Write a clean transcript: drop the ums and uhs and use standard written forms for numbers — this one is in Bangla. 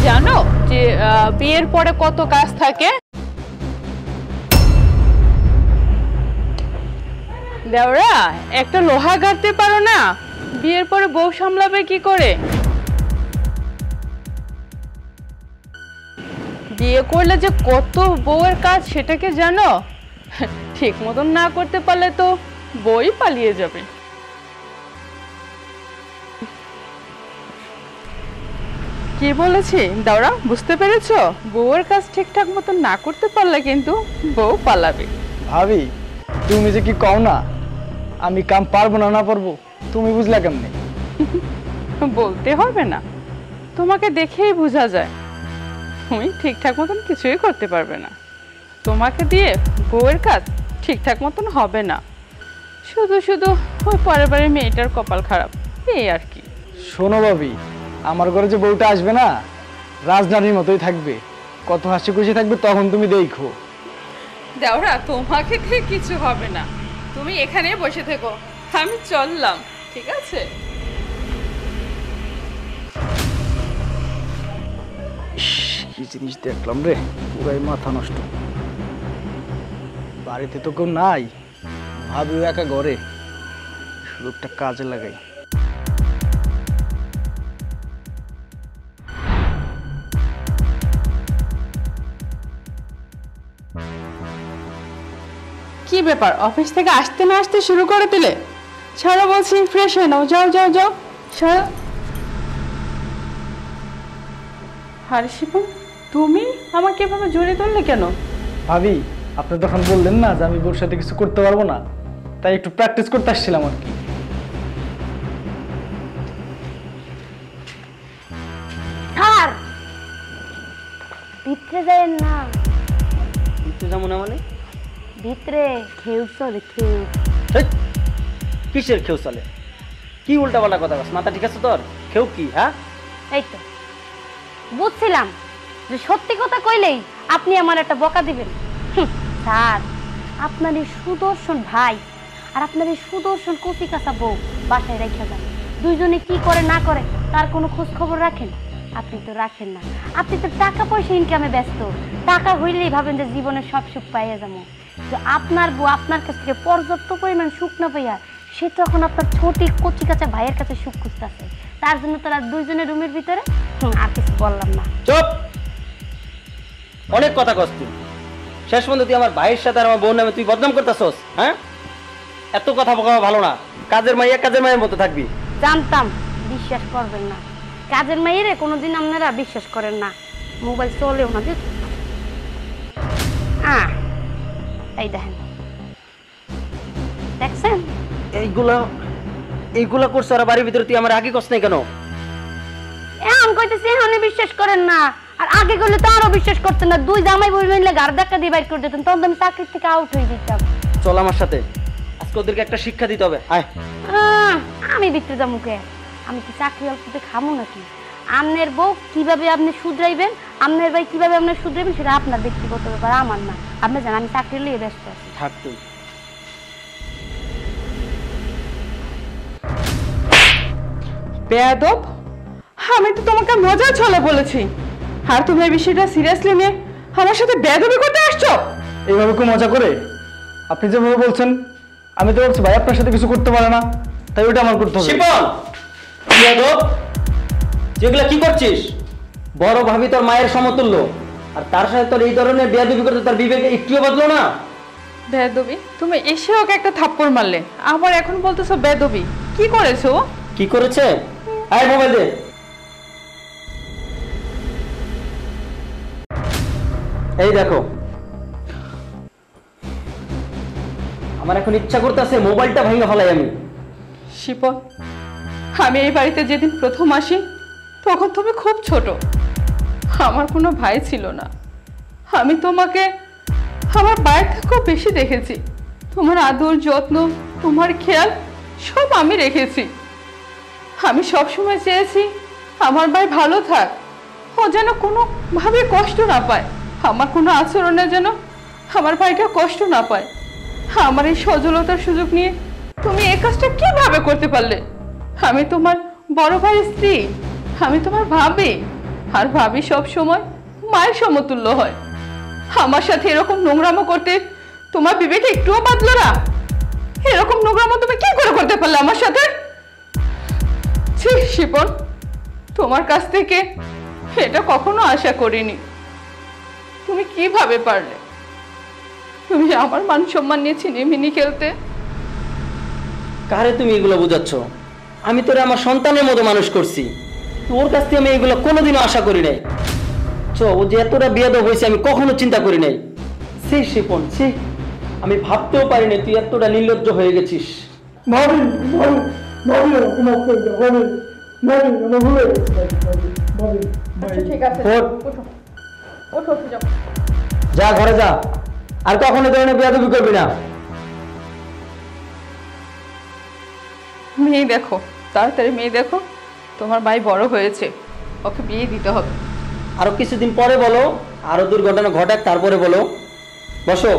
জানো যে বিয়ের পরে কত কাজ থাকে? দেওরা, একটা লোহা গাড়তে পারো না, বিয়ের পরে বউ সামলাবে কি করে? বিয়ে করলে যে কত বউয়ের কাজ সেটাকে জানো? ঠিক মতন না করতে পারলে তো বই পালিয়ে যাবে। কি বলেছি দাওরা, বুঝতে পেরেছো? বউয়ের কাজ ঠিকঠাক মতন না করতে পারলে কিন্তু বউ পালাবে। ভাবি, তুমি যে কি কও না, আমি কাম পারবো না না পারবো তুমি বুঝলা কেমনে? বলতে হবে না, তোমাকে দেখেই বোঝা যায় তুমি ঠিকঠাক মতন কিছুই করতে পারবে না। তোমাকে দিয়ে বউয়ের কাজ ঠিকঠাক মতন হবে না, শুধু শুধু ওই পরের বাড়ির মেয়েটার কপাল খারাপ, এই আর কি। শোনো ভাবি, আমার ঘরে যে বউটা আসবে না, রাজধানীর মতোই থাকবে, কত হাসি খুশি থাকবে, তখন তুমি দেখো। দেওরা, তোমাকে দিয়ে কিছু হবে না, তুমি এখানেই বসে থেকো, আমি চললাম, ঠিক আছে? কি জিনিস দেখলাম রে, পুরাই মাথা নষ্ট। বাড়িতে তো কেউ নাই, ভাবিও একা ঘরে, শুধু একটা কাজে লাগাই। কি ব্যাপার, অফিস থেকে আসতে না আসতে শুরু করে দিলে? ছাড়ো বলছি, ফ্রেশ হয়ে নাও, যাও যাও যাও, ছাড়ো। আরে শিপন, তুমি আমাকে এভাবে জড়িয়ে ধরলে কেন? ভাবি, আপনি তখন বললেন না যে আমি বউর সাথে কিছু করতে পারবো না, তাই একটু প্র্যাকটিস করতে আসছিলাম আর কি। আর ভিতরে যায়েন না। ভিতরে যাবো না মানে? ভিতরে খেউ চলে, খেউ। কিসের খেউ চলে? কি উল্টাপাল্টা কথা বলছ? মাথা ঠিক আছে তোর? খেউ কি? হ্যাঁ, এই তো বুঝছিলাম যে সত্যি কথা কইলেই আপনি আমার একটা বকা দিবেন। স্যার, আপনার এই সুদর্শন ভাই আর আপনার এই সুদর্শন কচি কাঁচা বউ বাসায় রেখে যান, দুইজনে কি করে না করে তার কোনো খোঁজ খবর রাখেন? আপনি তো রাখেন না। আপনি তো টাকা পয়সা ইনকামে ব্যস্ত, টাকা হইলেই ভাবেন যে জীবনের সব সুখ পাইয়া যাবো। তো আপনার বউ আপনার কাছ থেকে পর্যাপ্ত পরিমাণ সুখ না পাইয়া সে তো এখন আপনার ছোটি কচি কাঁচা ভাইয়ের কাছে সুখ খুঁজতেছে। তার জন্য তারা দুইজনের রুমের ভিতরে। আর কিছু বললাম না। চুপ! অনেক কথা কস তুই। শেষ পর্যন্ত তুই আমার ভাইয়ের সাথে আর আমার বোন নামে তুই বদনাম করতেছস। হ্যাঁ, এত কথা বলা ভালো না। কাজের মায়ের মতো থাকবি। জানতাম বিশ্বাস করবেন না, কাজের মাইরে কোনোদিন আপনারা বিশ্বাস করেন না। মোবাইল চলেও না। এই দেখেন, দেখছেন? এইগুলা করছো আর বাড়ির ভিতরে তুই আমার আগে কস নাই কেন? এখন কইতেছি এখানে বিশ্বাস করেন না, আর আগে করলে তো আরো বিশ্বাস করতেন না। দুই জামাই বই মিলে গাড় ধাক্কা দিয়ে বাইর করে দিতেন, তখন আমি চাকরি থেকে আউট হয়ে দিতাম। চল আমার সাথে, আজকে ওদেরকে একটা শিক্ষা দিতে হবে। আয়। আমি ভিতরে যাবো কে? আমি কি চাকরি অল্পতে খামো নাকি? আমনের বউ কিভাবে আপনি শুধরাইবেন, আমনের ভাই কিভাবে আপনি শুধরাইবেন, সেটা আপনার ব্যক্তিগত ব্যাপার, আমার না। আপনি জানেন আমি চাকরি লিয়ে ব্যস্ত আছি। থাক তুই। বেয়াদব, আমি তো তোমাকে মজা ছলে বলেছি, আর তুমি এই বিষয়টা সিরিয়াসলি নিয়ে আমার সাথে বেয়াদবি করতে আসছো? এইভাবে কেউ মজা করে? আপনি যেভাবে বলছেন, আমি তো বলছি ভাই আপনার সাথে কিছু করতে পারে না, তাই ওটা আমার করতে হবে। শিপন, যেগুলা কি করছিস? বড় ভাবি তোর মায়ের সমতুল্য, আর তার সাথে তোর এই ধরনের বেয়াদবি করতে তার বিবেকে একটুও বদলো না? বেয়াদবি? তুমি এসে ওকে একটা থাপ্পড় মারলে, আবার এখন বলতেছো বেয়াদবি? কি করেছো? কি করেছে? আয় মোবাইল দে। এই দেখো, আমার এখন ইচ্ছা করতেছে মোবাইলটা ভেঙে ফেলাই আমি। শিপন, আমি এই বাড়িতে যেদিন প্রথম আসি তখন তুমি খুব ছোট, আমার কোনো ভাই ছিল না। আমি তোমাকে আমার বাইরে থেকেও বেশি দেখেছি, তোমার আদর যত্ন তোমার খেয়াল সব আমি রেখেছি। আমি সবসময় চেয়েছি আমার ভাই ভালো থাক, ও যেন কোনোভাবে কষ্ট না পায়, আমার কোনো আচরণে যেন আমার ভাইটা কষ্ট না পায়। আমার এই সজলতার সুযোগ নিয়ে তুমি এই কাজটা কিভাবে করতে পারলে? আমি তোমার বড় ভাইয়ের স্ত্রী, আমি তোমার ভাবি, আর ভাবি সব সময় মায়ের সমতুল্য হয়। আমার সাথে এরকম নোংরামো করতে তোমার বিবেকে একটুও বাঁধলো না? এরকম নোংরামো তুমি কি করে করতে পারলে আমার সাথে? ছি শিপন, তোমার কাছ থেকে এটা কখনো আশা করিনি। তুমি কিভাবে পারলে? তুমি আমার মান সম্মান নিয়ে ছিনিমিনি খেলতে? কারে তুমি এগুলো বোঝাচ্ছ? আমি তোরে আমার সন্তানের মতো মানুষ করছি, তোর কাছ থেকে আমি এগুলো কোনোদিনও আশা করি নাই। ও যে এতটা বেয়াদব হয়েছে আমি কখনো চিন্তা করি নাই। সেই শিপন, সে আমি ভাবতেও পারি নাই তুই এতটা নির্লজ্জ হয়ে গেছিস। ভাবি ভাবি ভাবি আমাকে মাফ করে দাও ভাবি ভাবি আমার ভুলে গেছে ভাবি ভাবি আচ্ছা ঠিক আছে, ওঠ। ওঠো ওঠো ওঠো যাও। যা ঘরে যা, আর কখনো এই ধরনের বেয়াদবি করবি না। মেয়ে দেখো, তাড়াতাড়ি মেয়ে দেখো, তোমার ভাই বড় হয়েছে, ওকে বিয়ে দিতে হবে। আরো কিছুদিন পরে বলো, আরো দুর্ঘটনা ঘটাক তারপরে বলো। বসো।